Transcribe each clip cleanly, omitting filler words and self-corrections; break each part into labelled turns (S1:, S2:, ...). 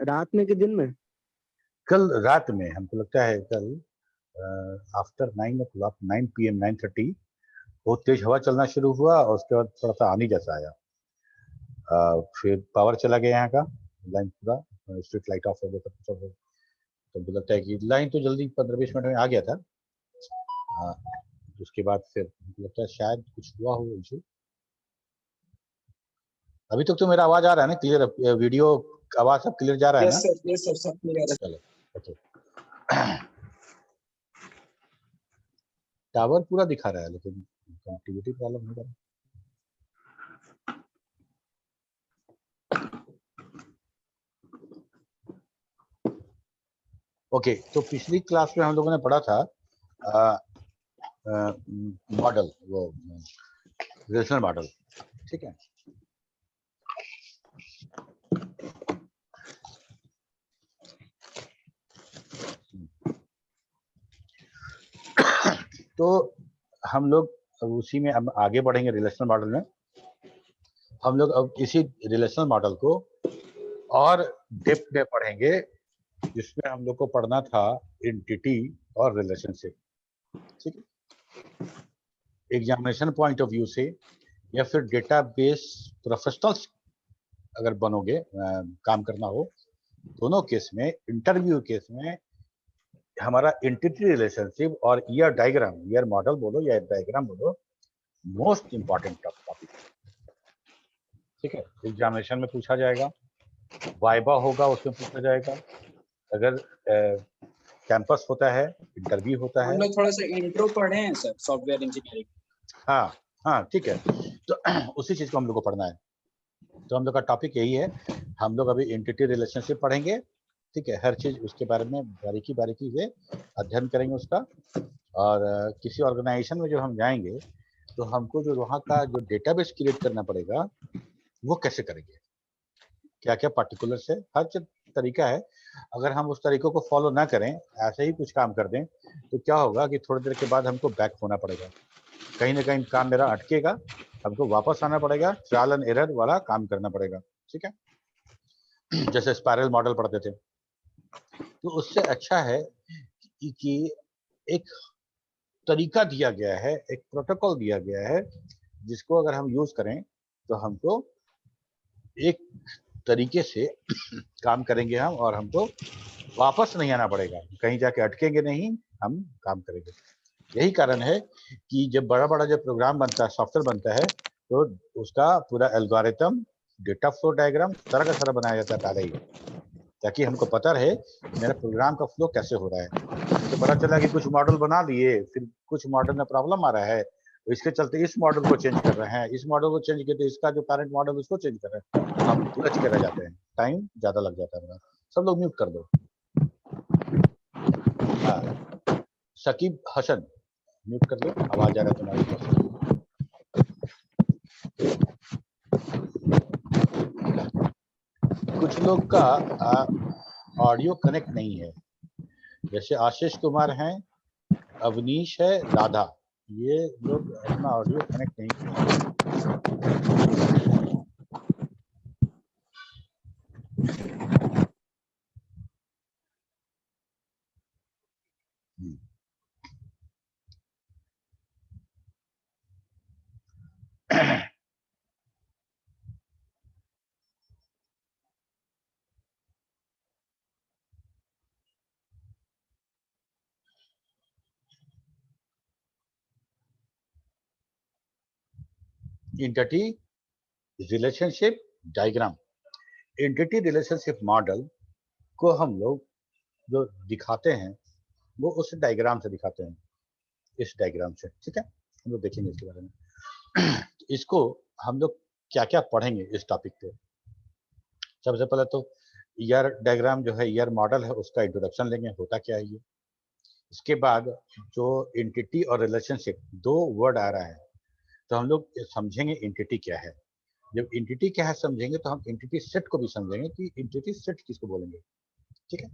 S1: रात में कि दिन में?
S2: कल रात में, हमको लगता है कल आफ्टर 9 o'clock, 9 PM, 9:30 बहुत तेज हवा चलना शुरू हुआ और उसके बाद थोड़ा सा आनी जैसा आया। फिर पावर चला गया यहाँ का, लाइन पूरा स्ट्रीट लाइट ऑफ हो गया, सब। तो मुझे लगता है कि लाइन तो जल्दी 15-20 मिनट में आ गया था। उसके बाद फिर मुझे लगता है शायद कुछ हुआ हो इशू। अभी तक तो मेरा आवाज आ रहा है ना क्लियर? वीडियो आवाज सब क्लियर जा रहा है ना?
S3: यस सर, सब क्लियर है।
S2: चलो, ओके। टावर पूरा दिखा रहा है लेकिन कनेक्टिविटी प्रॉब्लम हो रहा है। ओके, तो पिछली क्लास में हम लोगों ने पढ़ा था मॉडल, वो रिलेशनल मॉडल, ठीक है। तो हम लोग अब उसी में अब आगे बढ़ेंगे रिलेशनल मॉडल में। हम लोग अब इसी रिलेशनल मॉडल को और डेप्थ में पढ़ेंगे, जिसमें हम लोग को पढ़ना था एंटिटी और रिलेशनशिप, ठीक है। एग्जामिनेशन पॉइंट ऑफ व्यू से या फिर डेटाबेस प्रोफेशनल्स अगर बनोगे, काम करना हो, दोनों केस में, इंटरव्यू केस में हमारा एंटिटी रिलेशनशिप और ईयर डायग्राम, ईयर मॉडल बोलो या डायग्राम बोलो, मोस्ट इंपॉर्टेंट टॉपिक, ठीक है। एग्जामिनेशन में पूछा जाएगा, वाइवा होगा उसमें पूछा जाएगा, अगर कैंपस होता है, इंटरव्यू होता है।
S3: हम लोग थोड़ा सा इंट्रो पढ़े हैं सर सॉफ्टवेयर इंजीनियरिंग।
S2: हाँ हाँ, ठीक है। तो उसी चीज को हम लोग को पढ़ना है। तो हम लोग का टॉपिक यही है, हम लोग अभी एंटिटी रिलेशनशिप पढ़ेंगे, ठीक है। हर चीज उसके बारे में बारीकी बारीकी से अध्ययन करेंगे उसका। और किसी ऑर्गेनाइजेशन में जब हम जाएंगे तो हमको जो वहाँ का जो डेटाबेस क्रिएट करना पड़ेगा, वो कैसे करेंगे, क्या क्या पार्टिकुलर्स है, हर तरीका है। अगर हम उस तरीकों को फॉलो ना करें, ऐसे ही कुछ काम कर दें, तो क्या होगा कि थोड़ी देर के बाद हमको बैक होना पड़ेगा, कहीं ना कहीं काम मेरा अटकेगा, हमको वापस आना पड़ेगा, ट्रायल एंड एरर वाला काम करना पड़ेगा, ठीक है। जैसे स्पाइरल मॉडल पढ़ते थे, तो उससे अच्छा है कि एक तरीका दिया गया है, एक प्रोटोकॉल दिया गया है, जिसको अगर हम यूज करें तो हमको एक तरीके से काम करेंगे हम, और हमको वापस नहीं आना पड़ेगा, कहीं जाके अटकेंगे नहीं, हम काम करेंगे। यही कारण है कि जब बड़ा बड़ा जब प्रोग्राम बनता है, सॉफ्टवेयर बनता है, तो उसका पूरा एल्गोरिथम, डेटा फ्लो डायग्राम सारा का सारा बनाया जाता है पहले ही, ताकि हमको पता रहे मेरा प्रोग्राम का फ्लो कैसे हो रहा है। तो पता चला कि कुछ मॉडल बना लिए, फिर कुछ मॉडल में प्रॉब्लम आ रहा है, तो इसके चलते इस मॉडल को चेंज कर रहे हैं, इस मॉडल को चेंज किए तो इसका जो पैरेंट मॉडल उसको चेंज कर रहे हैं, तो हम उलझ के रह जाते हैं, टाइम ज्यादा लग जाता है मेरा। सब लोग म्यूट कर दो। शकीब हसन म्यूट कर दो, आवाज आ रहा है तुम्हारी तरफ से। कुछ लोग का ऑडियो कनेक्ट नहीं है, जैसे आशीष कुमार हैं, अवनीश है, राधा, ये लोग अपना ऑडियो कनेक्ट नहीं किए। Entity relationship diagram, entity relationship model को हम लोग जो दिखाते हैं वो उस डायग्राम से दिखाते हैं, इस डायग्राम से, ठीक है। हम लोग देखेंगे इसके बारे में। इसको हम लोग क्या क्या पढ़ेंगे इस टॉपिक पे। सबसे पहले तो ईयर डायग्राम जो है, ईयर मॉडल है, उसका इंट्रोडक्शन लेंगे, होता क्या है ये। इसके बाद जो एंटिटी और रिलेशनशिप दो वर्ड आ रहा है, तो हम लोग समझेंगे एंटिटी क्या है। जब एंटिटी क्या है समझेंगे तो हम एंटिटी सेट को भी समझेंगे कि एंटिटी सेट किसको बोलेंगे, ठीक है।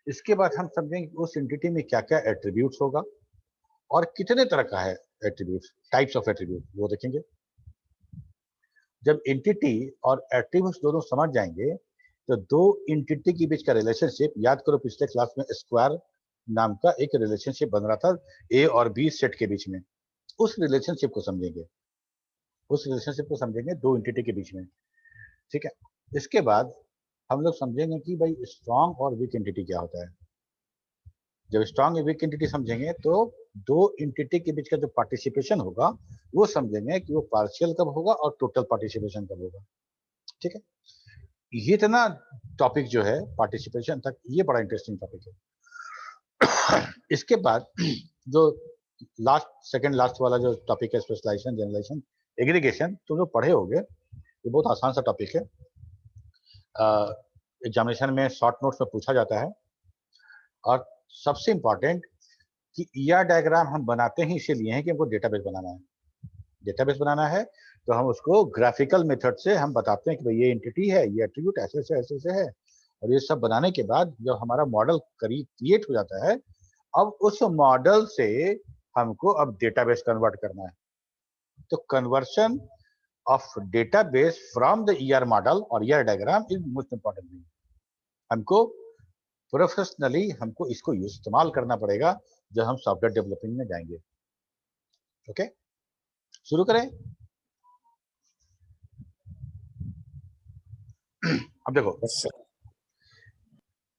S2: इसके बाद हम समझेंगे उस एंटिटी में क्या क्या एट्रीब्यूट्स होगा और कितने तरह का है एट्रीब्यूट्स, टाइप्स ऑफ एट्रीब्यूट, वो देखेंगे। जब एंटिटी और एट्रीब्यूट्स दोनों समझ जाएंगे, तो दो इंटिटी के बीच का रिलेशनशिप, याद करो पिछले क्लास में स्क्वायर नाम का एक रिलेशनशिप बन रहा था ए और बी सेट के बीच में, उस रिलेशनशिप को समझेंगे, दो इंटिटी के बीच में। ठीक है, इसके बाद हम लोग समझेंगे कि भाई स्ट्रॉन्ग और वीक एंटिटी क्या होता है। जब स्ट्रॉन्ग और वीक एंटिटी समझेंगे तो दो एंटिटी के बीच का जो पार्टिसिपेशन होगा वो समझेंगे कि वो पार्शियल कब होगा और टोटल पार्टिसिपेशन कब होगा। ठीक है, ये इतना टॉपिक जो है पार्टिसिपेशन तक, ये बड़ा इंटरेस्टिंग टॉपिक है। इसके बाद जो सेकंड लास्ट वाला जो टॉपिक है स्पेशलाइजेशन, जनरलाइजेशन, एग्रीगेशन, तुम लोग पढ़े होगे, ये बहुत आसान सा टॉपिक है। एग्जामिनेशन में शॉर्ट नोट्स में पूछा जाता है। और सबसे इंपॉर्टेंट कि ईआर डायग्राम हम बनाते ही इसीलिए हैं कि हमको डेटाबेस बनाना है। डेटाबेस बनाना है तो हम उसको ग्राफिकल मेथड से हम बताते हैं कि भाई ये एंटिटी है, ये एट्रीब्यूट ऐसे से है। और ये सब बनाने के बाद जब हमारा मॉडल क्रिएट हो जाता है, अब उस मॉडल से हमको अब डेटाबेस कन्वर्ट करना है। तो conversion of database from the ER model और ER diagram is most important thing. हमको प्रोफेशनली हमको इसको इस्तेमाल करना पड़ेगा जब हम सॉफ्टवेयर डेवलपिंग में जाएंगे। ओके, शुरू करें। अब देखो,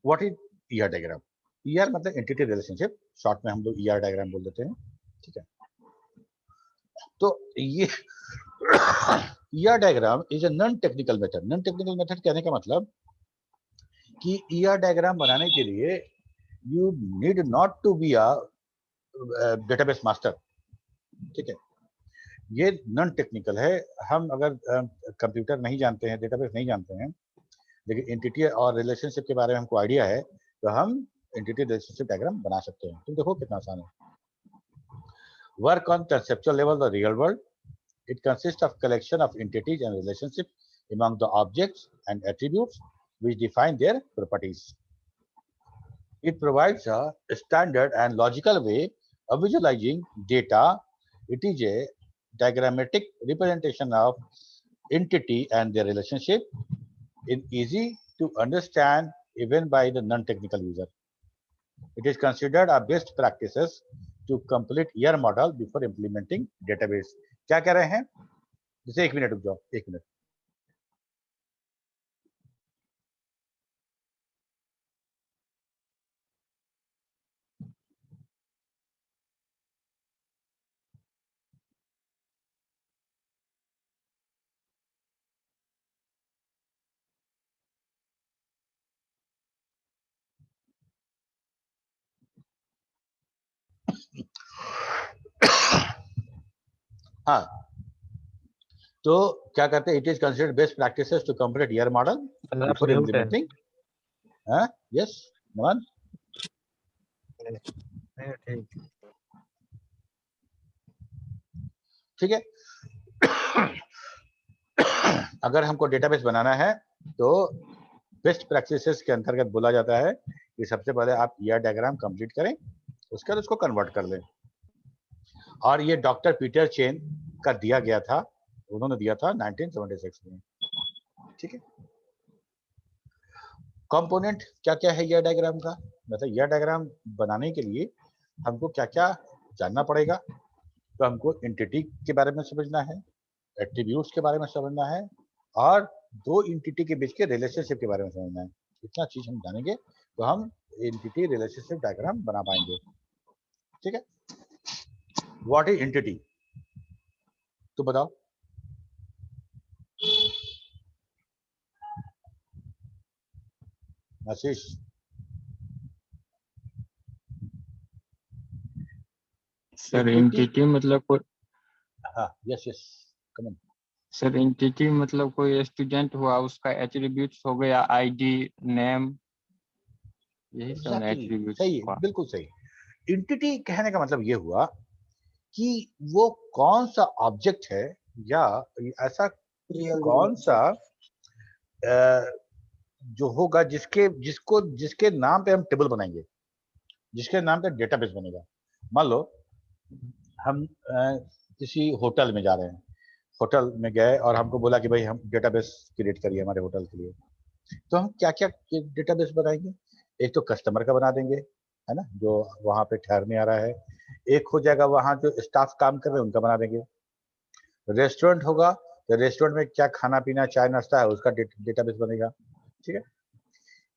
S2: what is ER diagram? ER मतलब एंटिटी रिलेशनशिप, शॉर्ट में हम लोग ईआर डायग्राम बोल देते हैं। ठीक है, तो ये ER diagram is a non technical method. Non technical method कहने का मतलब कि ईआर डायग्राम बनाने के लिए you need not to be a database master. ठीक है, ये नॉन टेक्निकल है। हम अगर कंप्यूटर नहीं जानते हैं, डेटाबेस नहीं जानते हैं, लेकिन एंटिटी और रिलेशनशिप के बारे में हमको आइडिया है, तो हम एंटिटी रिलेशनशिप डायग्राम बना सकते हैं। तुम देखो कितना आसान है। Work on conceptual level the real world. It consist of collection of entities and relationship among the objects and attributes which define their properties. It provides a standard and logical way of visualizing data. It is a diagrammatic representation of entity and their relationship. It is easy to understand even by the non-technical user. It is considered a best practices to complete ER model before implementing database. क्या कह रहे हैं? जैसे एक minute रुक जाओ, एक minute. हाँ, तो क्या कहते हैं? It is considered best practices to complete ER model before implementing. Yes Naman, ठीक है। अगर हमको डेटाबेस बनाना है तो बेस्ट प्रैक्टिसेस के अंतर्गत बोला जाता है कि सबसे पहले आप ईआर डायग्राम कंप्लीट करें, उसके बाद उसको कन्वर्ट कर लें। और ये डॉक्टर पीटर चेन का दिया गया था, उन्होंने दिया था 1976 में। ठीक है, कंपोनेंट क्या क्या है ईआर डायग्राम का? मतलब ईआर डायग्राम बनाने के लिए हमको क्या क्या जानना पड़ेगा? तो हमको एंटिटी के बारे में समझना है, एट्रीब्यूट्स के बारे में समझना है, और दो एंटिटी के बीच के रिलेशनशिप के बारे में समझना है। इतना चीज हम जानेंगे तो हम एंटिटी रिलेशनशिप डायग्राम बना पाएंगे। ठीक है, व्हाट इज एंटिटी? तो बताओ। आशीष,
S1: सर एंटिटी मतलब कोई,
S2: हाँ, yes yes, come on.
S1: Sir entity मतलब कोई स्टूडेंट हुआ, उसका एट्रीब्यूट्स हो गया, आईडी, नेम, यही सब ना एट्रीब्यूट्स
S2: सही,
S1: हुआ।
S2: बिल्कुल सही। एंटिटी कहने का मतलब ये हुआ कि वो कौन सा ऑब्जेक्ट है या ऐसा कौन सा जो होगा जिसके नाम पे हम टेबल बनाएंगे, जिसके नाम पे डेटाबेस बनेगा। मान लो हम किसी होटल में जा रहे हैं, होटल में गए और हमको बोला कि भाई हम डेटाबेस क्रिएट करिए हमारे होटल के लिए। तो हम क्या क्या डेटाबेस बनाएंगे? एक तो कस्टमर का बना देंगे, है ना, जो वहां पे ठहरने आ रहा है। एक हो जाएगा वहां जो स्टाफ काम कर रहे हैं उनका बना देंगे। रेस्टोरेंट होगा तो रेस्टोरेंट में क्या खाना पीना चाय नाश्ता है उसका डेटाबेस बनेगा। ठीक है,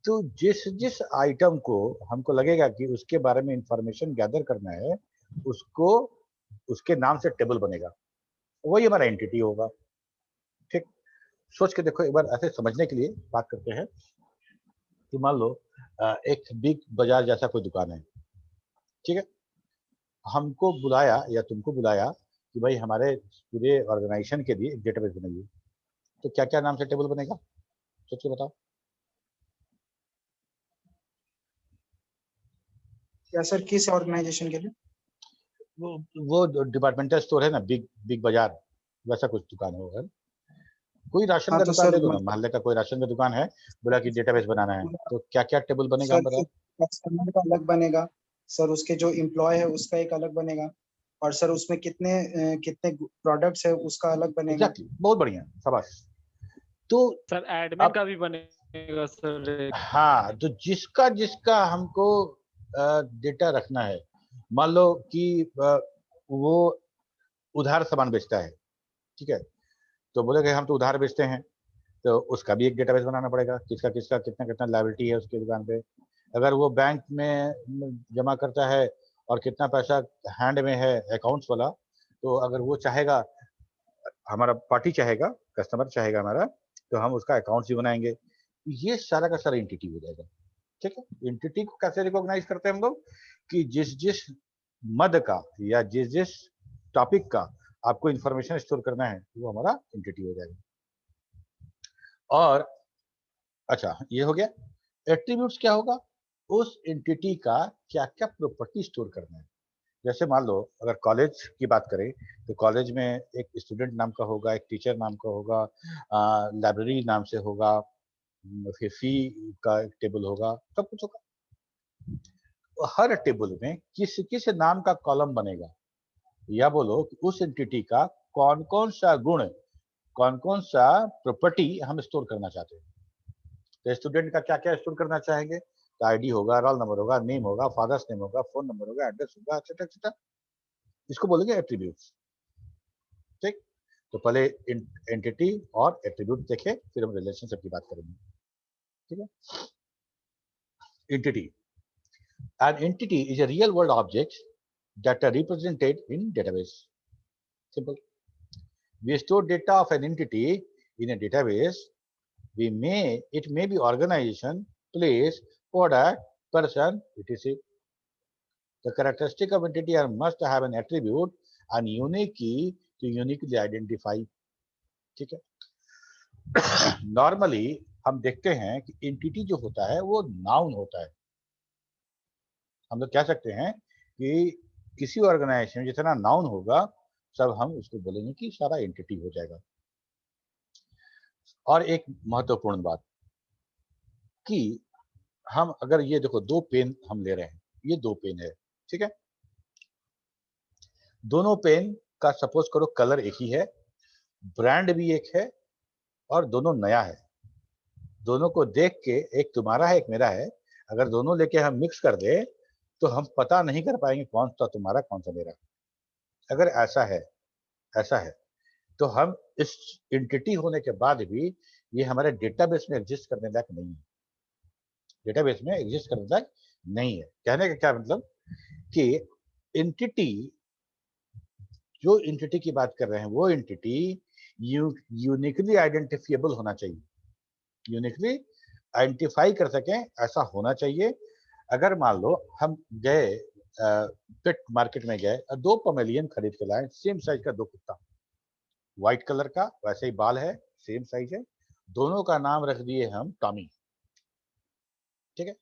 S2: तो जिस जिस आइटम को हमको लगेगा कि उसके बारे में इंफॉर्मेशन गैदर करना है, उसको उसके नाम से टेबल बनेगा, वही हमारा एंटिटी होगा। ठीक, सोच के देखो एक बार, ऐसे समझने के लिए बात करते हैं कि मान लो एक बिग बाजार जैसा कोई दुकान है। ठीक है, हमको बुलाया या तुमको बुलाया कि भाई हमारे पूरे ऑर्गेनाइजेशन के लिए एक डेटाबेस बनाइए, तो क्या क्या नाम से टेबल बनेगा, सोच के बताओ।
S3: या सर किस ऑर्गेनाइजेशन के लिए?
S2: वो डिपार्टमेंटल स्टोर है ना, बिग बिग बाजार वैसा कुछ दुकान होगा। कोई राशन
S3: हाँ
S2: का
S3: तो
S2: दुकान
S3: सर
S2: ले लो ना, मोहल्ले का कोई राशन का दुकान है, बोला कि डेटाबेस बनाना है, तो क्या क्या टेबल बनेगा, हम
S3: सर
S2: बताओ।
S3: कस्टमर का अलग बनेगा, सर उसके जो एम्प्लॉय है उसका एक अलग बनेगा, और सर उसमें कितने कितने प्रोडक्ट्स है उसका अलग बनेगा।
S2: एग्जैक्टली, बहुत बढ़िया, शाबाश। तो
S4: सर एडमिन
S2: अब
S4: का भी बनेगा सर एक।
S2: हाँ, तो जिसका जिसका हमको डेटा रखना है, मान लो कि वो उधार सामान बेचता है, ठीक है, तो बोलेगा हम तो उधार बेचते हैं, तो उसका भी एक डेटाबेस बनाना पड़ेगा, किसका किसका कितना कितना लायबिलिटी है उसकी दुकान पे। अगर वो बैंक में जमा करता है और कितना पैसा हैंड में है अकाउंट्स वाला, तो अगर वो चाहेगा, हमारा पार्टी चाहेगा, कस्टमर चाहेगा हमारा, तो हम उसका अकाउंट्स भी बनाएंगे। ये सारा का सारा एंटिटी हो जाएगा। ठीक है, एंटिटी को कैसे रिकॉग्नाइज करते हैं हम लोग कि जिस जिस मद का या जिस जिस टॉपिक का आपको इंफॉर्मेशन स्टोर करना है वो हमारा एंटिटी हो जाएगा। और अच्छा, ये हो गया। एट्रीब्यूट्स क्या होगा, उस एंटिटी का क्या क्या प्रॉपर्टी स्टोर करना है। जैसे मान लो अगर कॉलेज की बात करें तो कॉलेज में एक स्टूडेंट नाम का होगा, एक टीचर नाम का होगा, लाइब्रेरी नाम से होगा, फिर फी का एक टेबल होगा, सब कुछ होगा। हर टेबल में किस किस नाम का कॉलम बनेगा, या बोलो कि उस एंटिटी का कौन कौन सा गुण, कौन कौन सा प्रॉपर्टी हम स्टोर करना चाहते हैं। तो स्टूडेंट का क्या क्या स्टोर करना चाहेंगे, तो आईडी होगा, रोल नंबर होगा, नेम होगा, फादर्स नेम होगा, फोन नंबर होगा, एड्रेस होगा, एक्सेट्रा एक्सेट्रा, इसको बोलेंगे एट्रीब्यूट्स। ठीक, तो पहले एंटिटी और एट्रीब्यूट देखे, फिर हम रिलेशनशिप की बात करेंगे। ठीक है, entity, an entity is a real world object that are represented in database. Simple. We store data of an entity in a database. It may be organization, place, product, person, etc. The characteristic of entity are must have an attribute and unique key to uniquely identify. ठीक है, normally हम देखते हैं कि entity जो होता है वो नाउन होता है। हम लोग कह सकते हैं कि किसी ऑर्गेनाइजेशन में जितना नाउन होगा सब हम उसको बोलेंगे कि सारा एंटिटी हो जाएगा। और एक महत्वपूर्ण बात कि हम अगर ये देखो, दो पेन हम ले रहे हैं, ये दो पेन है, ठीक है, दोनों पेन का सपोज करो कलर एक ही है, ब्रांड भी एक है, और दोनों नया है। दोनों को देख के, एक तुम्हारा है एक मेरा है, अगर दोनों लेके हम मिक्स कर दे तो हम पता नहीं कर पाएंगे कौन सा तुम्हारा कौन सा मेरा। अगर ऐसा है, ऐसा है, तो हम इस एंटिटी होने के बाद भी ये हमारे डेटाबेस में एग्जिस्ट करने लायक नहीं है। डेटाबेस में एग्जिस्ट करने लायक नहीं है, कहने का क्या मतलब कि एंटिटी, जो एंटिटी की बात कर रहे हैं वो एंटिटी यूनिकली आइडेंटिफिएबल होना चाहिए, यूनिकली आइडेंटिफाई कर सकें ऐसा होना चाहिए। अगर मान लो हम गए पेट मार्केट में गए और दो पमेलियन खरीद के लाए, सेम साइज का दो कुत्ता, व्हाइट कलर का, वैसे ही बाल है, सेम साइज है, दोनों का नाम रख दिए हम टॉमी। ठीक है,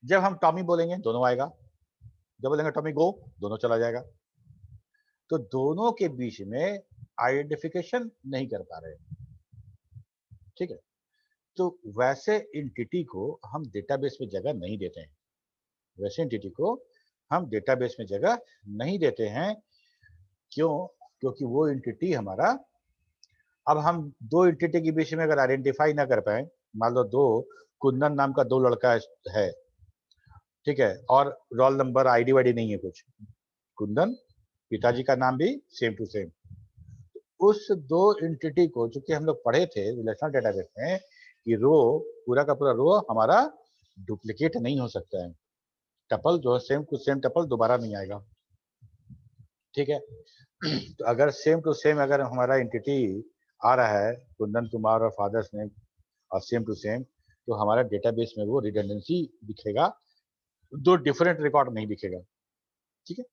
S2: जब हम टॉमी बोलेंगे दोनों आएगा, जब बोलेंगे टॉमी गो दोनों चला जाएगा, तो दोनों के बीच में आइडेंटिफिकेशन नहीं कर पा रहे। ठीक है, तो वैसे एंटिटी को हम डेटाबेस में जगह नहीं देते हैं, वैसे एंटिटी को हम डेटाबेस में जगह नहीं देते हैं। क्यों? क्योंकि वो एंटिटी हमारा, अब हम दो एंटिटी के बीच में अगर आइडेंटिफाई ना कर पाए मान लो दो कुंदन नाम का दो लड़का है, ठीक है, और रोल नंबर आईडी वाईडी नहीं है कुछ, कुंदन पिताजी का नाम भी सेम टू सेम, उस दो एंटिटी को जो कि हम लोग पढ़े थे रिलेशनल डेटाबेस में कि रो पूरा का पूरा रो हमारा डुप्लीकेट नहीं हो सकता है, टपल जो है सेम टू सेम टपल दोबारा नहीं आएगा, ठीक है। तो अगर सेम टू सेम अगर हमारा एंटिटी आ रहा है कुंदन कुमार और फादर्स नेम और सेम टू सेम, तो हमारा डेटाबेस में वो रिडंडेंसी दिखेगा, दो डिफरेंट रिकॉर्ड नहीं दिखेगा, ठीक है।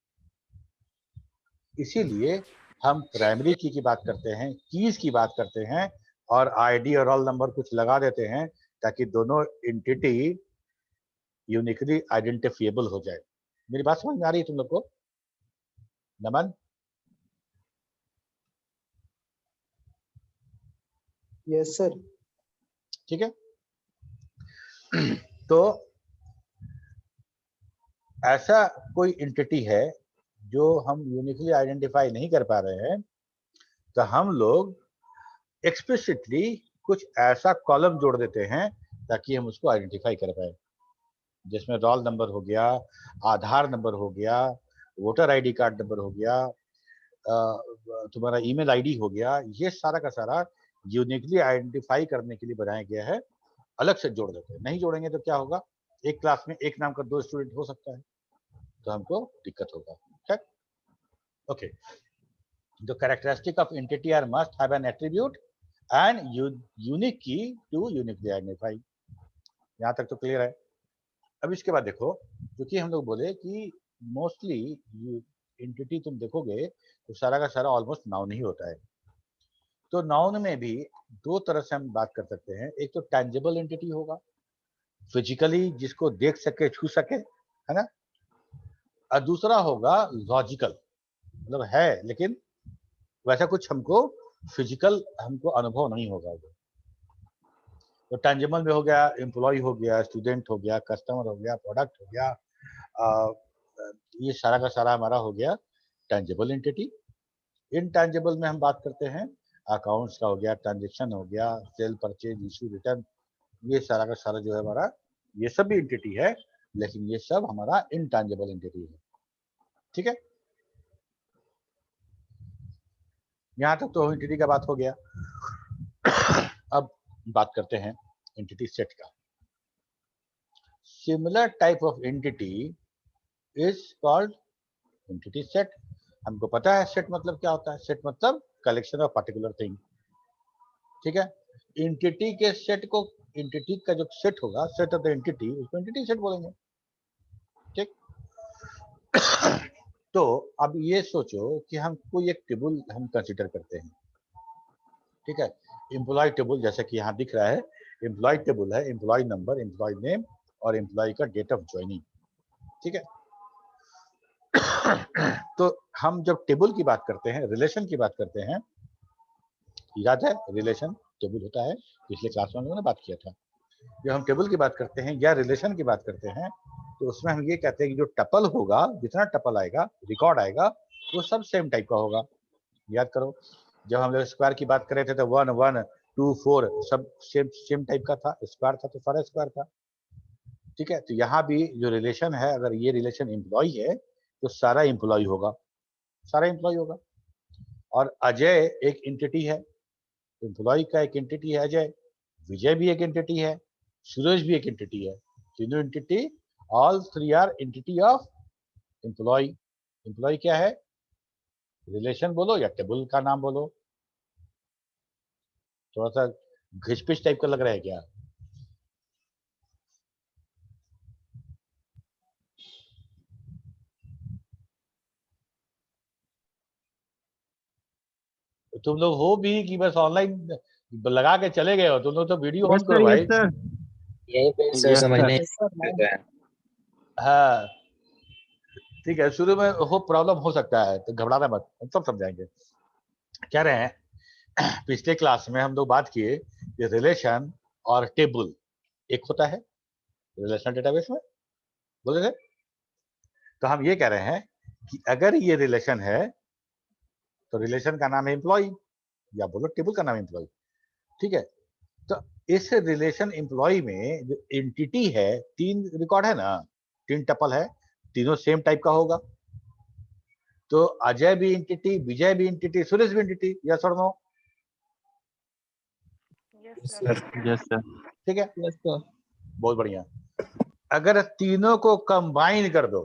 S2: इसीलिए हम प्राइमरी की बात करते हैं, कीज की बात करते हैं और आईडी और रोल नंबर कुछ लगा देते हैं ताकि दोनों एंटिटी यूनिकली आइडेंटिफिएबल हो जाए। मेरी बात समझ में आ रही है तुम लोग को? नमन?
S3: Yes sir.
S2: ठीक है। तो ऐसा कोई एंटिटी है जो हम यूनिकली आइडेंटिफाई नहीं कर पा रहे हैं, तो हम लोग एक्सप्लिसिटली कुछ ऐसा कॉलम जोड़ देते हैं ताकि हम उसको आइडेंटिफाई कर पाए, जिसमें रोल नंबर हो गया, आधार नंबर हो गया, वोटर आईडी कार्ड नंबर हो गया, तुम्हारा ईमेल आईडी हो गया, ये सारा का सारा यूनिकली आइडेंटिफाई करने के लिए बनाया गया है, अलग से जोड़ देते हैं। नहीं जोड़ेंगे तो क्या होगा, एक क्लास में एक नाम का दो स्टूडेंट हो सकता है, तो हमको दिक्कत होगा, ठीक। Okay, the characteristic of entity are must have an attribute and unique key to uniquely identify। यहाँ तक तो क्लियर है। अब इसके बाद देखो, क्योंकि हम लोग बोले कि मोस्टली एंटिटी तुम देखोगे तो सारा का सारा ऑलमोस्ट नाउन ही होता है, तो नाउन में भी दो तरह से हम बात कर सकते हैं। एक तो टैंजिबल एंटिटी होगा, फिजिकली जिसको देख सके छू सके, है ना, और दूसरा होगा लॉजिकल, मतलब है लेकिन वैसा कुछ हमको फिजिकल हमको अनुभव नहीं होगा। तो टैंजिबल में हो गया एम्प्लॉय हो गया, स्टूडेंट हो गया, कस्टमर हो गया, प्रोडक्ट हो गया, ये सारा का सारा हमारा हो गया टैंजिबल एंटिटी। इनटैंजिबल में हम बात करते हैं अकाउंट्स का हो गया, ट्रांजेक्शन हो गया, सेल परचेज इशू रिटर्न, ये सारा का सारा जो है हमारा, ये सब भी एंटिटी है, लेकिन ये सब हमारा इनटैंजिबल एंटिटी है, ठीक है। यहाँ तक तो एंटिटी का बात हो गया। अब बात करते हैं एंटिटी सेट का। Similar type of entity is called entity set. हमको पता है सेट मतलब क्या होता है, सेट मतलब कलेक्शन ऑफ पर्टिकुलर थिंग, ठीक है। एंटिटी के सेट को, एंटिटी का जो सेट होगा, सेट ऑफ द एंटिटी, उसको एंटिटी सेट बोलेंगे, ठीक। तो अब ये सोचो कि हम कोई एक टेबल हम कंसीडर करते हैं, ठीक है, एम्प्लॉय टेबल, जैसे कि यहाँ दिख रहा है एम्प्लॉय टेबल है, एम्प्लॉय नंबर, एम्प्लॉय नेम और एम्प्लॉय का डेट ऑफ ज्वाइनिंग, ठीक है। तो हम जब टेबल की बात करते हैं, रिलेशन की बात करते हैं, याद है रिलेशन टेबल होता है, पिछले क्लास में हम लोगों ने बात किया था। जब हम टेबल की बात करते हैं या रिलेशन की बात करते हैं, तो उसमें हम ये कहते हैं कि जो टपल होगा, जितना टपल आएगा, रिकॉर्ड आएगा, वो सब सेम टाइप का होगा। याद करो, जब हम लोग स्क्वायर की बात कर रहे थे तो 1 1 2 4 सब सेम टाइप का था, स्क्वायर था तो सारा स्क्वायर था, ठीक है। तो यहाँ भी जो रिलेशन है, अगर ये रिलेशन एम्प्लॉय है तो सारा एम्प्लॉय होगा, सारा एम्प्लॉय होगा। और अजय एक एंटिटी है, एम्प्लॉय का एक एंटिटी है अजय, विजय भी एक एंटिटी है, सूरज भी एक एंटिटी है, तीनों entity, all three are entity of employ. Employ क्या है, रिलेशन बोलो या टेबल का नाम बोलो, थोड़ा सा घिसपिच टाइप का लग रहा है क्या? तुम लोग हो भी कि बस ऑनलाइन लगा के चले गए हो? तुम लोग तो वीडियो ऑन करो भाई।
S5: यहीं पे सर समझने
S2: हाँ ठीक है, शुरू में हो प्रॉब्लम हो सकता है तो घबराना मत, हम सब समझाएंगे। कह रहे हैं पिछले क्लास में हम लोग बात किए कि रिलेशन और टेबल एक होता है रिलेशनल डेटाबेस में, बोले थे। तो हम ये कह रहे हैं कि अगर ये रिलेशन है तो रिलेशन का नाम है एम्प्लॉय, या बोलो टेबल का नाम एम्प्लॉय, ठीक है। तो इस रिलेशन एम्प्लॉय में जो एंटिटी है, 3 रिकॉर्ड है ना, 3 टपल है, तीनों सेम टाइप का होगा। तो अजय भी एंटिटी, विजय भी एंटिटी, सुरेश भी एंटिटी, यस और नो?
S1: Yes sir.
S2: ठीक है,
S4: यस सर।
S2: बहुत बढ़िया। अगर तीनों को कंबाइन कर दो,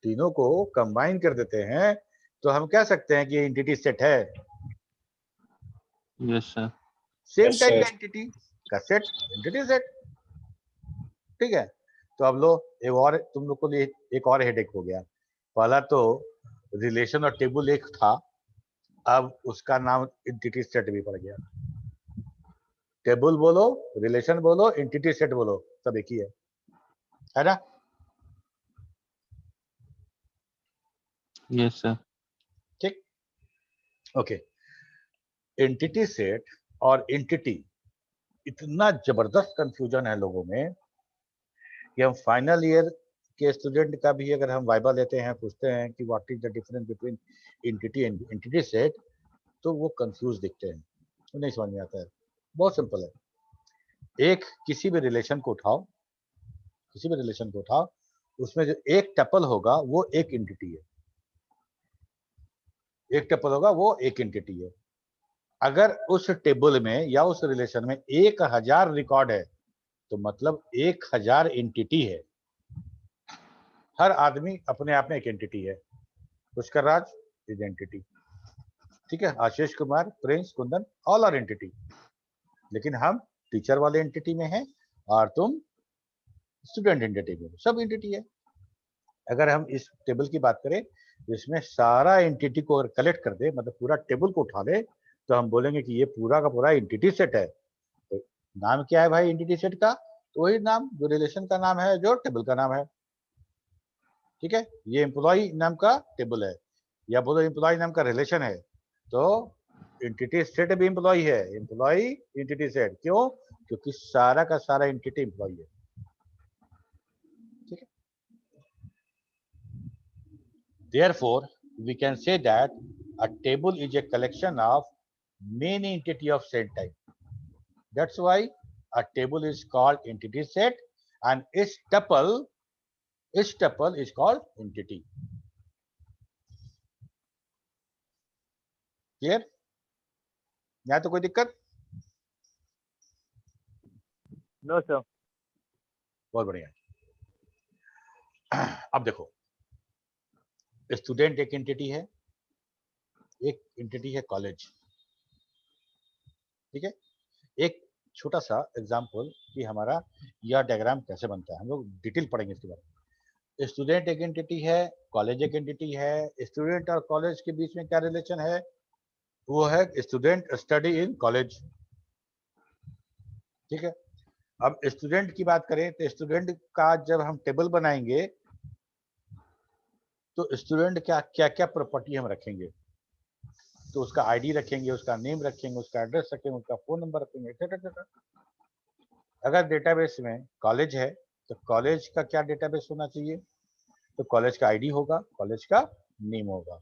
S2: तीनों को कंबाइन कर देते हैं, तो हम कह सकते हैं कि ये एंटिटी सेट है।
S1: Yes sir.
S2: Same
S5: Yes,
S2: type
S5: sir.
S2: का एंटिटी का सेट, एंटिटी सेट। ठीक है, तो अब लो एक और, तुम लोग को लिए एक और हेडेक हो गया। पहला तो रिलेशन और टेबल एक था, अब उसका नाम एंटिटी सेट भी पड़ गया। टेबल बोलो, रिलेशन बोलो, एंटिटी सेट बोलो, सब एक ही है ना?
S1: Yes sir.
S2: ठीक, ओके। एंटिटी सेट और एंटिटी, इतना जबरदस्त कंफ्यूजन है लोगों में कि हम फाइनल ईयर के स्टूडेंट का भी अगर हम वाइवा लेते हैं, पूछते हैं कि what is the difference between entity and entity set, तो वो कंफ्यूज दिखते हैं, तो नहीं समझ में आता है। बहुत सिंपल है। एक किसी भी रिलेशन को उठाओ, किसी भी रिलेशन को उठाओ, उसमें जो एक टपल होगा वो एक एंटिटी है, एक टपल होगा वो एक एंटिटी है। अगर उस टेबल में या उस रिलेशन में 1000 रिकॉर्ड है, तो मतलब 1000 एंटिटी है। हर आदमी अपने आप में एक एंटिटी है। पुष्कर राज इज एंटिटी, ठीक है, Ashish Kumar, Prince, Kundan, all are entity. लेकिन हम टीचर वाले एंटिटी में हैं और तुम स्टूडेंट एंटिटी में, सब एंटिटी है। अगर हम इस टेबल की बात करें, इसमें सारा एंटिटी को अगर कलेक्ट कर दे, मतलब पूरा टेबल को उठा ले, तो हम बोलेंगे कि ये पूरा का पूरा एंटिटी सेट है। तो नाम क्या है भाई एंटिटी सेट का? तो वही नाम जो रिलेशन का नाम है, जो टेबल का नाम है। ठीक है, ये एम्प्लॉय नाम का टेबल है, या बोलो एम्प्लॉय नाम का रिलेशन है, तो एंटिटी सेट भी एम्प्लॉय है, एम्प्लॉय एंटिटी सेट। क्यों? क्योंकि सारा का सारा एंटिटी एम्प्लॉय है। ठीक है, therefore we can say that a table is a collection of many entity of same type. That's why a table is called entity set, and its tuple is called entity. Clear? यहाँ तो कोई दिक्कत?
S4: No sir.
S2: बहुत बढ़िया। अब देखो, student एक entity है, एक एंटिटी है कॉलेज। ठीक है, एक छोटा सा एग्जांपल कि हमारा यह डायग्राम कैसे बनता है, हम लोग डिटेल पढ़ेंगे इसके बारे में। स्टूडेंट एक एंटिटी है, कॉलेज एक एंटिटी है। स्टूडेंट और कॉलेज के बीच में क्या रिलेशन है? वो है स्टूडेंट स्टडी इन कॉलेज। ठीक है, अब स्टूडेंट की बात करें तो स्टूडेंट का जब हम टेबल बनाएंगे, तो स्टूडेंट क्या क्या क्या प्रॉपर्टी हम रखेंगे? तो उसका आईडी रखेंगे, उसका नेम रखेंगे, उसका एड्रेस रखेंगे, उसका फोन नंबर रखेंगे, एक्सेट्रा। अगर डेटाबेस में कॉलेज है, तो कॉलेज का क्या डेटाबेस होना चाहिए? तो कॉलेज का आईडी होगा, कॉलेज का नेम होगा।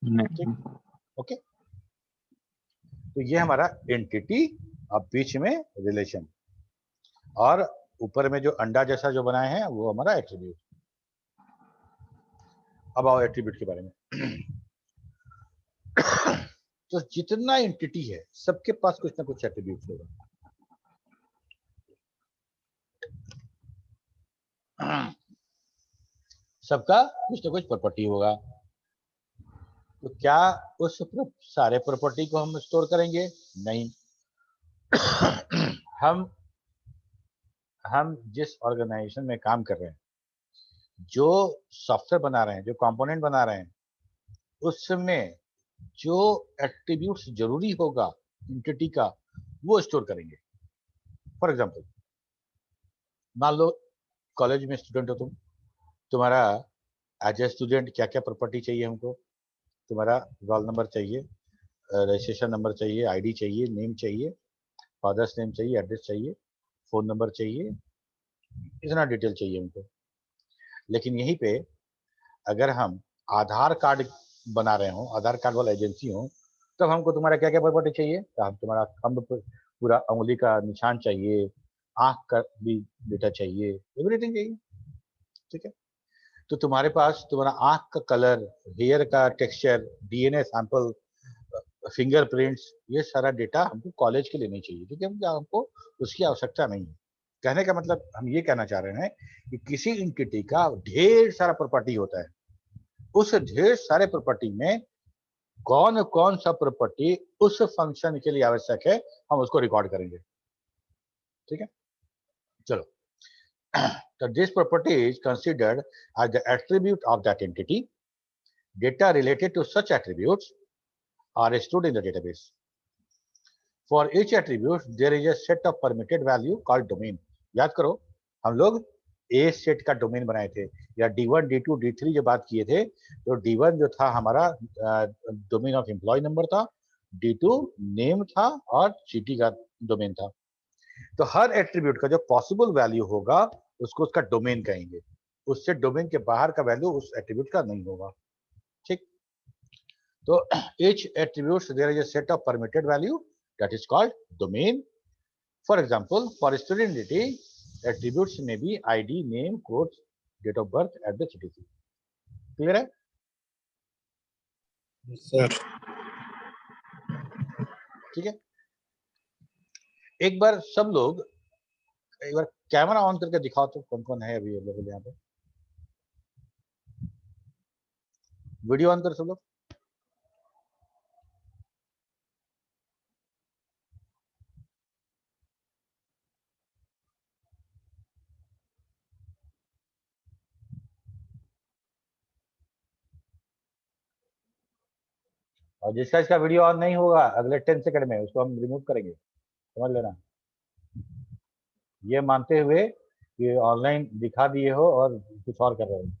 S2: ठीक, ओके। तो ये हमारा एंटिटी, अब बीच में रिलेशन, और ऊपर में जो अंडा जैसा जो बनाए हैं वो हमारा एट्रीब्यूट। अब आओ एट्रीब्यूट के बारे में। तो जितना एंटिटी है सबके पास कुछ ना कुछ एट्रीब्यूट होगा। सबका कुछ ना कुछ प्रॉपर्टी होगा। तो क्या उस सारे प्रॉपर्टी को हम स्टोर करेंगे? नहीं। हम जिस ऑर्गेनाइजेशन में काम कर रहे हैं, जो सॉफ्टवेयर बना रहे हैं, जो कंपोनेंट बना रहे हैं, उसमें जो एट्रीब्यूट्स जरूरी होगा एंटिटी का, वो स्टोर करेंगे। फॉर एग्जांपल, मान लो कॉलेज में स्टूडेंट हो तुम, तुम्हारा एज ए स्टूडेंट क्या क्या प्रॉपर्टी चाहिए हमको? तुम्हारा रोल नंबर चाहिए, रजिस्ट्रेशन नंबर चाहिए, आईडी चाहिए, नेम चाहिए, फादर्स नेम चाहिए, एड्रेस चाहिए, फोन नंबर चाहिए, इतना डिटेल चाहिए हमको। लेकिन यहीं पे अगर हम आधार कार्ड बना रहे हो, आधार कार्ड वाला एजेंसी हो, तब हमको तुम्हारा क्या क्या प्रॉपर्टी चाहिए? तो हम तुम्हारा थंब पूरा उंगली का निशान चाहिए, आंख का भी डेटा चाहिए, एवरीथिंग चाहिए, ठीक है। तो तुम्हारे पास तुम्हारा आंख का कलर, हेयर का टेक्सचर, डीएनए सैंपल, फिंगरप्रिंट्स, ये सारा डेटा हमको कॉलेज के लिए नहीं चाहिए, क्योंकि हमको उसकी आवश्यकता नहीं है। कहने का मतलब हम ये कहना चाह रहे हैं कि किसी एंटिटी का ढेर सारा प्रॉपर्टी होता है, उस ढेर सारे प्रॉपर्टी में कौन कौन सा प्रॉपर्टी उस फंक्शन के लिए आवश्यक है, हम उसको रिकॉर्ड करेंगे, ठीक है। चलो, so this property is considered as the attribute of that entity. Data related to such attributes are stored in the database. For each attribute, there is a set of permitted value called domain. याद करो, हम लोग A set का domain बनाए थे, या D1, D2, D3 जो बात किए थे, तो D1 जो था हमारा डोमेन ऑफ एम्प्लॉय नंबर था, D2 नेम था, और सिटी का डोमेन था। तो हर एट्रीब्यूट का जो पॉसिबल वैल्यू होगा उसको उसका डोमेन कहेंगे, उससे डोमेन के बाहर का वैल्यू उस एट्रीब्यूट का नहीं होगा, ठीक। तो each attribute there is a set of permitted value that is called domain. For example, for student identity, attributes may be ID, name, codes, date of birth, address, etc. Clear है?
S5: Sir
S2: ठीक है। एक बार सब लोग एक बार camera on करके दिखाओ तो कौन कौन है अभी अवेलेबल यहाँ पे। वीडियो ऑन कर सब लोग। और जिसका इसका वीडियो ऑन नहीं होगा अगले 10 सेकंड में उसको हम रिमूव करेंगे, समझ लेना। ये मानते हुए कि ऑनलाइन दिखा दिए हो और कुछ और कर रहे हो।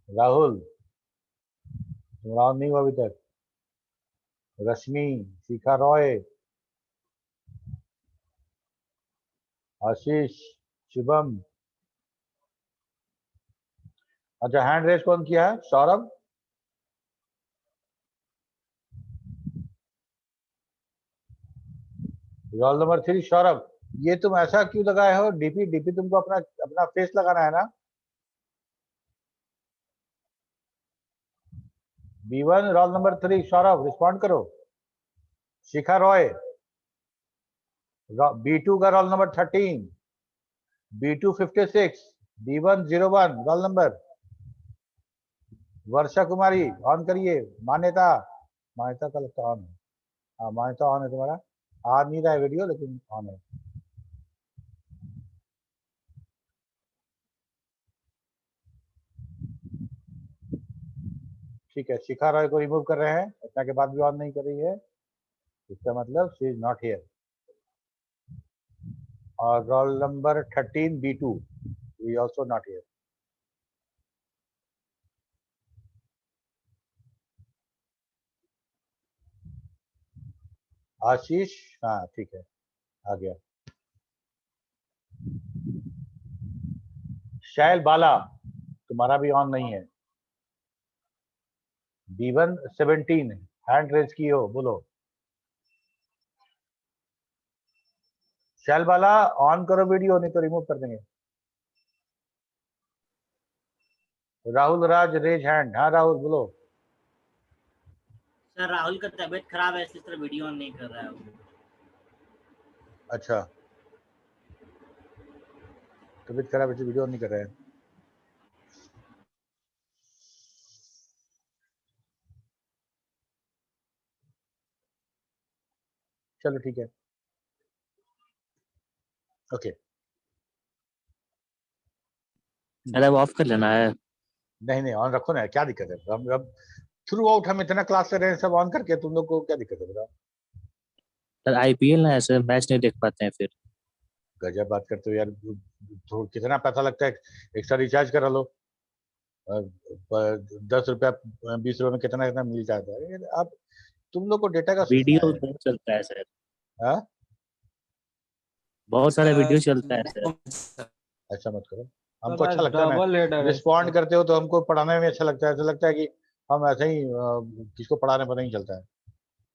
S2: राहुल तुम्हारा ऑन नहीं हुआ अभी तक। रश्मि, शिखा रॉय, आशीष, शुभम। अच्छा, हैंड रेस कौन किया है? सौरभ। Roll number 3 Saurabh. ये तुम ऐसा क्यों लगाए हो? डीपी डीपी तुमको अपना अपना फेस लगाना है ना। B1 role number 3 Saurabh respond करो। शिखा रॉय B2 का roll number 13, B2 56, B1 01 roll number. Varsha Kumari on करिए। मान्यता, मान्यता का लगता ऑन है। हाँ मान्यता ऑन है तुम्हारा, आ नहीं रहा है वीडियो लेकिन ऑन है। ठीक है, शिखा रॉय को रिमूव कर रहे हैं, इतना के बाद भी ऑन नहीं कर रही है, इसका मतलब शी इज नॉट हियर। और roll number 13 B2 is also not here. आशीष, हाँ ठीक है आ गया। शैल बाला तुम्हारा भी ऑन नहीं है। B1 17 हैंड रेज की हो, बोलो। शैल बाला ऑन करो वीडियो, नहीं तो रिमूव कर देंगे। Rahul Raj raise hand. हाँ राहुल बोलो।
S6: सर राहुल का तबीयत खराब है इस तरह वीडियो ऑन नहीं कर रहा है वो।
S2: अच्छा, तबीयत खराब है वीडियो नहीं कर रहे हैं। चलो ठीक है, ओके।
S5: सर अब ऑफ कर लेना है।
S2: नहीं नहीं ऑन रखो ना, क्या दिक्कत है? हम अब थ्रू आउट हम इतना क्लास ले रहे हैं सब ऑन करके, तुम लोग को क्या दिक्कत है बताओ?
S5: सर IPL ना है सर, मैच नहीं देख पाते हैं फिर।
S2: गजब बात करते हो यार, कितना पैसा लगता है? एक्स्ट्रा रिचार्ज करा लो, 10 रुपया 20 रुपये में कितना कितना मिल जाता है। अब तुम लोग को डेटा का सोचना
S5: वीडियो
S2: है।
S5: बहुत चलता है सर,
S2: हाँ?
S5: बहुत सारा वीडियो चलता है सर।
S2: ऐसा मत करो, हमको अच्छा
S1: सर
S2: लगता है,
S1: डबल हेडर है
S2: रिस्पॉन्ड करते हो तो हमको पढ़ाने में अच्छा लगता है, ऐसा लगता है कि हम ऐसे ही किसको पढ़ाने पर नहीं चलता है,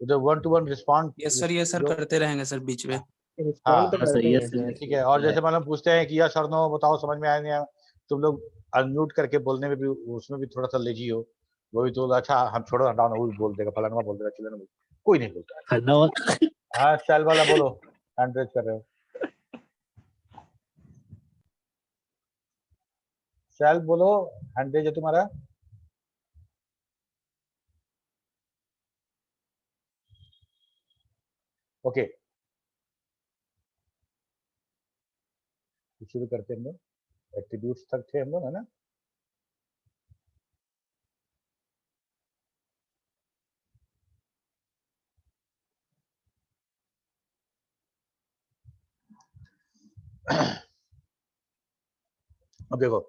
S2: तो 1-to-1 रिस्पॉन्ड
S7: यस सर, ये सर करते रहेंगे सर बीच में।
S2: हाँ
S5: हाँ सर, ये सर।
S2: ठीक है। और जैसे मतलब पूछते हैं कि यस और नो बताओ समझ में आया नहीं आया, तुम लोग अनम्यूट करके बोलने में भी उसमें भी थोड़ा सा लेजी हो, वो भी तो अच्छा हम छोड़ो हटाओ ना, वो भी बोल देगा, फलाना बोल देगा, चिल्लाना बोल, कोई नहीं बोलता।
S5: नो।
S2: हाँ स्टाइल वाला बोलो, हैंड रेज कर रहे हो, स्टाइल बोलो, हैंड रेज है तुम्हारा। ओके शुरू करते हैं हम लोग, एट्रीब्यूट्स तक थे हम लोग, है ना। अब देखो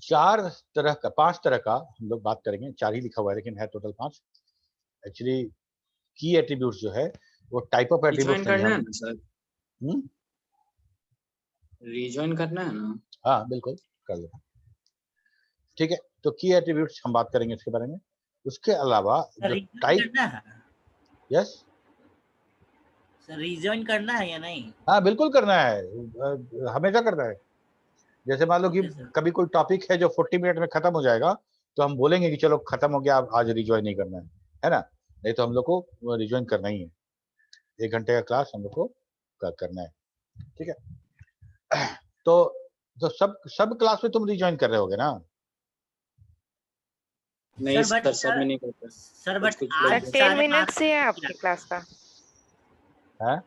S2: पांच तरह का हम लोग बात करेंगे, 4 ही लिखा हुआ है लेकिन है टोटल 5। एक्चुअली की एट्रीब्यूट्स जो है वो टाइप ऑफ
S7: रिजॉइन
S2: एट्रीब्यूट्स नहीं
S7: करना
S2: है।
S7: है ना सर, रिजॉइन करना है ना।
S2: हाँ बिल्कुल कर लो, ठीक है। तो की एट्रीब्यूट्स हम बात करेंगे इसके बारे में, उसके अलावा
S6: सर
S2: जो
S6: रिजॉइन
S2: टाइप,
S6: करना है,
S2: यस
S6: सर रिजॉइन करना है या नहीं?
S2: हाँ बिल्कुल करना है, हमेशा करना है। जैसे मान लो कि
S6: ओके सर।
S2: कभी कोई टॉपिक है जो 40 मिनट में खत्म हो जाएगा, तो हम बोलेंगे कि चलो खत्म हो गया, अब आज रिजॉइन नहीं करना है ना, नहीं तो हम लोग को रिजॉइन करना ही है, 1 घंटे का क्लास हम लोग को करना है, ठीक है। तो सब क्लास में तुम रिजॉइन कर रहे होगे ना।
S7: नहीं
S6: सर बट
S7: सर, सब में नहीं करते।
S6: सर बट
S7: कुछ
S6: आज
S7: लोग
S8: 10 मिनट्स ही है आपकी क्लास का।
S2: है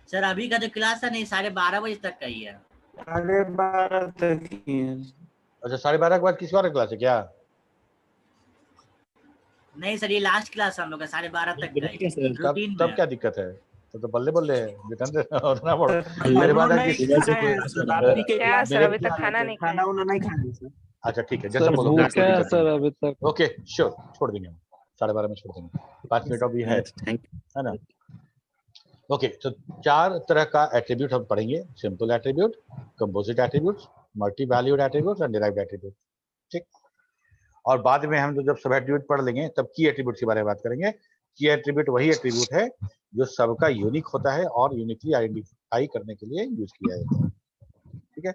S6: सर अभी का जो क्लास है नहीं 12:30 बजे तक का ही है।
S9: 12:30 तक ही है।
S2: अच्छा 12:30 के बाद किसी और क्लास है क्या।
S6: नहीं सर ये लास्ट क्लास हम लोग का 12:30 तक का
S5: ठीक है सर।
S6: रूटीन
S2: तब
S6: में।
S2: क्या दिक्कत है, तो बल्ले बल्ले जितेंद्र उतना बड़ा
S9: सर,
S2: मेरे बाद
S9: नहीं
S5: सुबह से
S9: खाए हैं
S5: कोई
S9: सर, रात्रि के
S8: क्या
S9: क्लास
S8: सर,
S2: मेरे
S8: अभी तक खाना नहीं
S9: खाना
S8: खाया?
S9: उना नहीं खाए सर।
S2: अच्छा ठीक है, जैसा
S1: सर
S2: बोलोगे
S1: भूखे
S2: कोई
S1: हैं
S2: दिक्कत
S1: सर
S2: नहीं।
S1: अभी तक।
S2: ओके श्योर, छोड़ देंगे हम 12:30 में छोड़ देंगे, 5 मिनट अभी है
S5: थैंक
S2: है ना। ओके तो 4 तरह का एट्रीब्यूट हम पढ़ेंगे, simple attribute, composite attribute, multi valued attribute और डिराइव्ड एट्रीब्यूट, ठीक। और बाद में हम जब सब एट्रीब्यूट पढ़ लेंगे तब की एट्रीब्यूट के बारे में बात करेंगे। की एट्रीब्यूट वही एट्रीब्यूट है जो सबका यूनिक होता है और यूनिकली आइडेंटिफाई करने के लिए यूज किया जाता है, ठीक है।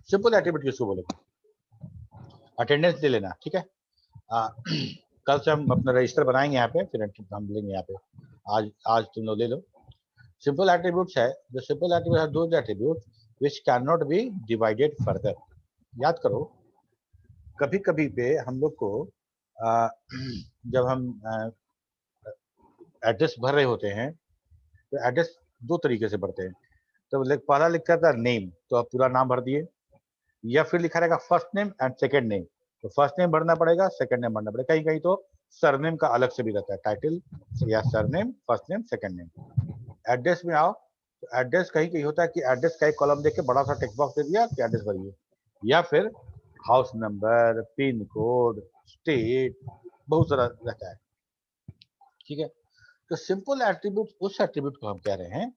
S2: सिंपल एट्रीब्यूट किसको बोलेंगे, अटेंडेंस ले लेना, ठीक है। कल से हम अपना रजिस्टर बनाएंगे यहाँ पे, फिर हम लेंगे यहाँ पे, आज तुम लोग ले लो। सिंपल एट्रीब्यूट्स है, जो सिंपल एट्रीब्यूट है those attribute which can not be divided further. याद करो कभी कभी पे हम लोग को जब हम एड्रेस भर रहे होते हैं तो एड्रेस 2 तरीके से भरते हैं। तो पहला लिखा था नेम, तो आप पूरा नाम भर दिए, या फिर लिखा रहेगा first name and second name, तो फर्स्ट नेम भरना पड़ेगा, सेकंड नेम भरना पड़ेगा। कहीं कहीं तो सरनेम का अलग से भी रहता है, टाइटल या surname, first name, second name. Address में आओ तो एड्रेस कहीं कहीं होता है कि एड्रेस का एक कॉलम देके बड़ा सा टेक्स्ट बॉक्स दे दिया कि एड्रेस भरिए, या फिर house number, pin code, state, बहुत सारा रहता है, ठीक है। तो सिंपल एट्रीब्यूट उस एट्रीब्यूट को हम कह रहे हैं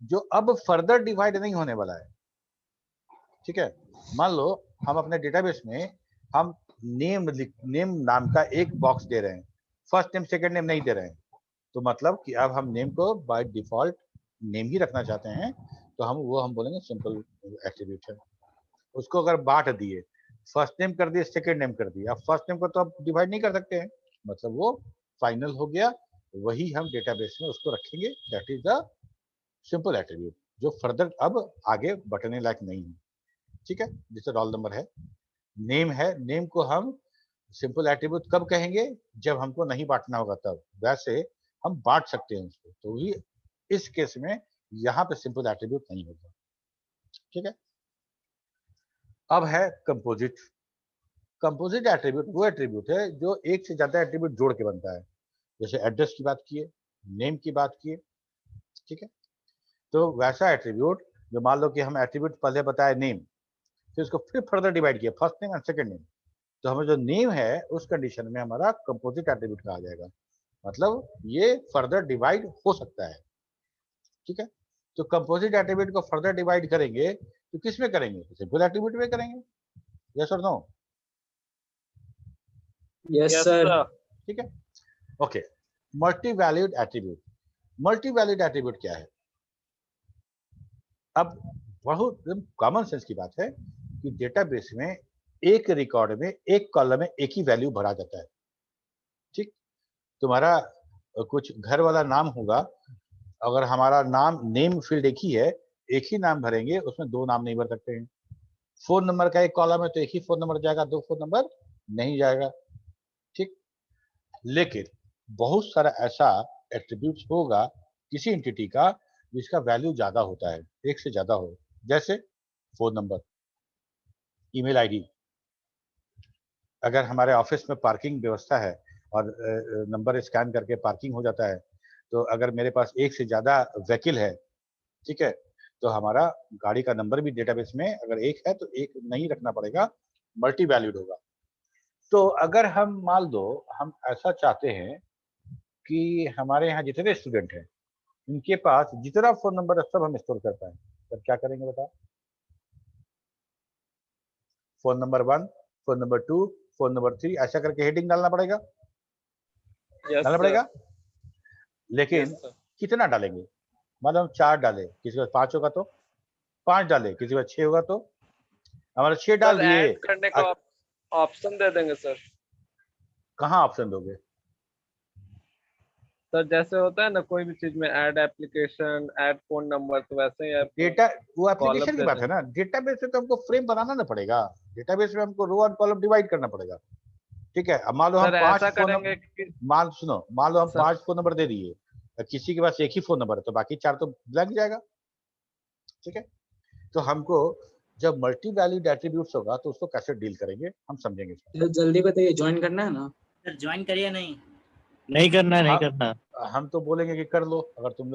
S2: जो अब फर्दर डिवाइड नहीं होने वाला है, ठीक है। मान लो हम अपने डेटाबेस में हम नेम नाम का एक बॉक्स दे रहे हैं, फर्स्ट नेम सेकंड नेम नहीं दे रहे हैं, तो मतलब कि अब हम नेम को बाय डिफॉल्ट नेम ही रखना चाहते हैं, तो हम बोलेंगे सिंपल एट्रीब्यूट है। उसको अगर बांट दिए, फर्स्ट नेम कर दिए, सेकंड नेम कर दिए, अब फर्स्ट नेम को तो आप डिवाइड नहीं कर सकते हैं, मतलब वो फाइनल हो गया, वही हम डेटाबेस में उसको रखेंगे, that is the simple attribute जो फर्दर अब आगे बढ़ने लायक नहीं है, ठीक है। जैसे रोल नंबर है, नेम है, नेम को हम सिंपल एट्रीब्यूट कब कहेंगे, जब हमको नहीं बांटना होगा तब, वैसे हम बांट सकते हैं उसको, तो ही इस केस में यहाँ पे सिंपल एट्रीब्यूट नहीं होगा, ठीक है। अब है कंपोजिट। कंपोजिट एट्रीब्यूट वो एट्रीब्यूट है जो एक से ज्यादा एट्रीब्यूट जोड़ के बनता है, जैसे एड्रेस की बात किए, नेम की बात किए, ठीक है। तो वैसा एट्रीब्यूट जो मान लो कि हम एट्रीब्यूट पहले बताए नेम, फिर उसको फिर फर्दर डिवाइड किया first name and second name, तो हमें जो नेम है उस कंडीशन में हमारा कंपोजिट एट्रीब्यूट कहा जाएगा, मतलब ये फर्दर डिवाइड हो सकता है, ठीक है। तो कंपोजिट एट्रीब्यूट को फर्दर डिवाइड करेंगे तो किस में करेंगे? सिंपल एट्रीब्यूट में करेंगे। यस और नो?
S7: Yes sir.
S2: ठीक है, okay. Multi valued attribute. Multi valued attribute क्या है? अब बहुत कॉमन सेंस की बात है कि डेटाबेस में एक रिकॉर्ड में एक कॉलम में एक ही वैल्यू भरा जाता है। ठीक, तुम्हारा कुछ घर वाला नाम होगा, अगर हमारा नाम नेम फील्ड एक ही है, एक ही नाम भरेंगे, उसमें दो नाम नहीं भर सकते हैं। फोन नंबर का एक कॉलम है तो एक ही फोन नंबर जाएगा, दो फोन नंबर नहीं जाएगा। ठीक, लेकिन बहुत सारा ऐसा एट्रीब्यूट्स होगा किसी एंटिटी का जिसका वैल्यू ज्यादा होता है, एक से ज्यादा हो, जैसे फोन नंबर, ईमेल आईडी। अगर हमारे ऑफिस में पार्किंग व्यवस्था है और नंबर स्कैन करके पार्किंग हो जाता है, तो अगर मेरे पास एक से ज्यादा व्हीकल है, ठीक है, तो हमारा गाड़ी का नंबर भी डेटाबेस में अगर एक है तो एक नहीं रखना पड़ेगा, मल्टी वैल्यूड होगा। तो अगर हम मान लो हम ऐसा चाहते हैं कि हमारे यहाँ जितने स्टूडेंट हैं उनके पास जितना फोन नंबर है सब हम स्टोर कर पाए, तब क्या करेंगे बताओ? Phone number 1, phone number 2, phone number 3 ऐसा करके हेडिंग डालना पड़ेगा। डालना पड़ेगा, लेकिन कितना डालेंगे? मतलब हम 4 डाले, किसी का 5 होगा तो 5 डाले, किसी का 6 होगा तो हमारा 6 डाल दिए।
S10: करने का ऑप्शन दे देंगे सर।
S2: कहाँ ऑप्शन दोगे?
S10: सर जैसे होता है ना कोई भी चीज में add application, add phone number, तो वैसे ही
S2: डेटा वो एप्लीकेशन
S10: column
S2: की बात है ना, डेटाबेस में तो हमको फ्रेम बनाना ना पड़ेगा, डेटाबेस में हमको रो और कॉलम डिवाइड करना पड़ेगा। ठीक है, अब मान लो हम
S10: सर
S2: 5
S10: ऐसा
S2: फोन
S10: करेंगे कि
S2: मान लो हम
S10: सर।
S2: 5 फोन नंबर दे दिए, किसी के पास एक ही फोन नंबर है तो बाकी 4 तो लग जाएगा। ठीक है, तो हमको जब मल्टी वैल्यूड एट्रीब्यूट्स होगा तो उसको कैसे डील करेंगे हम समझेंगे।
S7: सर जल्दी बताइए, ज्वाइन करना है ना?
S6: सर ज्वाइन करिए नहीं।
S5: नहीं करना है, नहीं
S2: हाँ।
S5: करना।
S2: हम तो बोलेंगे कि कर लो, अगर तुम लोग